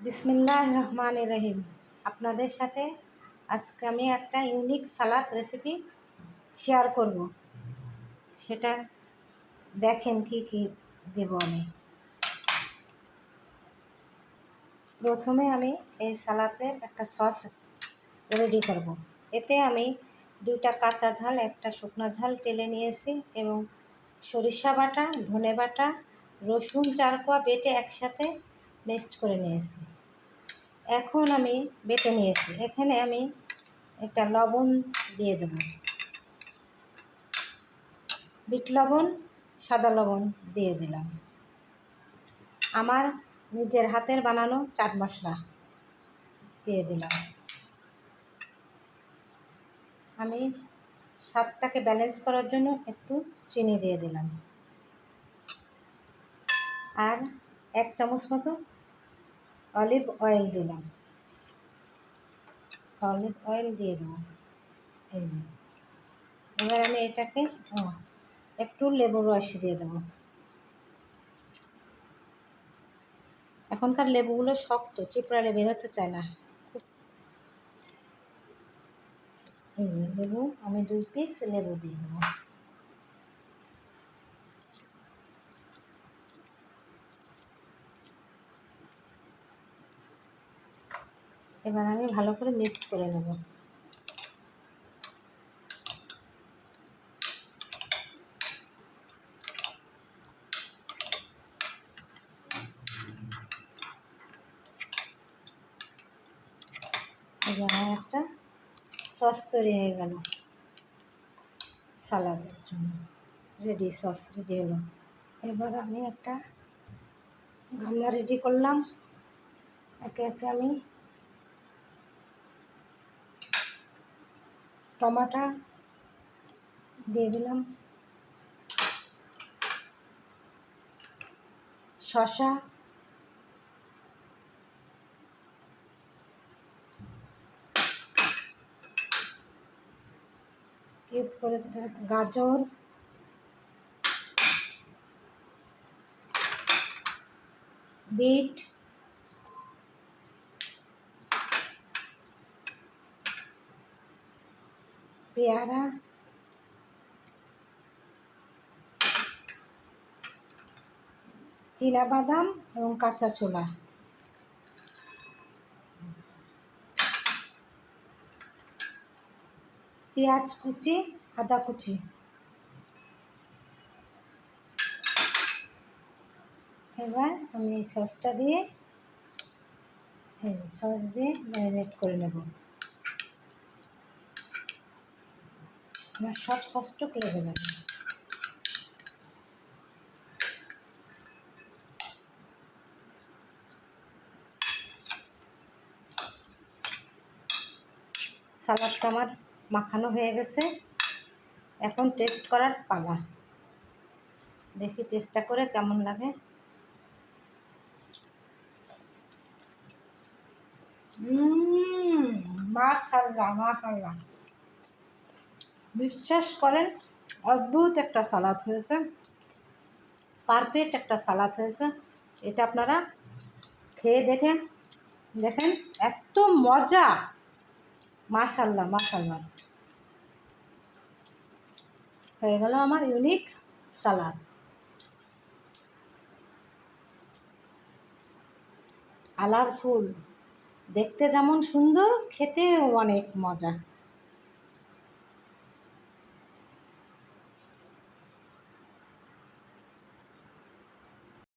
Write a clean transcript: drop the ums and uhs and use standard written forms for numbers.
বিসমিল্লাহির রহমানির রহিম। আপনাদের সাথে আজকে আমি একটা ইউনিক সালাদ রেসিপি শেয়ার করব। সেটা দেখেন কি কি দেব আমি। প্রথমে আমি এই সালাদের একটা সস রেডি করব। এতে আমি 2টা কাঁচা ঝাল, একটা শুকনো ঝাল টেলে নিয়েছি এবং সরিষা বাটা, ধনে বাটা, রসুন 4 কোয়া বেটে একসাথে মিক্সড করে নিয়েছি। এখন আমি বেটে নিয়েছি, এখানে আমি একটা লবণ দিয়ে দেব, বিট লবণ, সাদা লবণ দিয়ে দিলাম। আমার নিজের হাতের বানানো চাট মশলা দিয়ে দিলাম। আমি স্বাদটাকে ব্যালেন্স করার জন্য একটু চিনি দিয়ে দিলাম, আর 1 চামচ মতো অলিভ অয়েল দিলাম। অলিভ অয়েল দিয়ে দেবো। এই যে এবার আমি এটাকে একটু লেবুর রস দিয়ে দেবো। এখনকার লেবুগুলো শক্ত, চিপড়ালে বেরোতে চায় না। এই লেবু আমি 2 পিস লেবু দিয়ে দেবো। এবার আমি ভালো করে মিক্সড করে নেব। এবার একটা সস তৈরি হয়ে গেল সালাদের জন্য। সস রেডি হলো। এবার আমি একটা গামলা রেডি করলাম। একে একে আমি টমাটো দিয়ে দিলাম, শসা, কিউব করে গাজর, বিট, পেয়ারা, চীনাবাদাম এবং কাঁচা ছোলা, পেঁয়াজ কুচি, আদা কুচি। এবার আমি এই সসটা দিয়ে ম্যারিনেট করে নেব। আমার সব সসটুক লেগে যাবে। সালাদটা আমার মাখানো হয়ে গেছে, এখন টেস্ট করার পালা। দেখি টেস্টটা করে কেমন লাগে। মাশাআল্লাহ মাশাআল্লাহ, বিশ্বাস করেন অদ্ভুত একটা সালাদ হয়েছে, পারফেক্ট একটা সালাদ হয়েছে। এটা আপনারা খেয়ে দেখেন, এত মজা, মাশাআল্লাহ মাশাআল্লাহ। হয়ে গেল আমার ইউনিক সালাদ। কালারফুল, দেখতে যেমন সুন্দর, খেতেও অনেক মজা।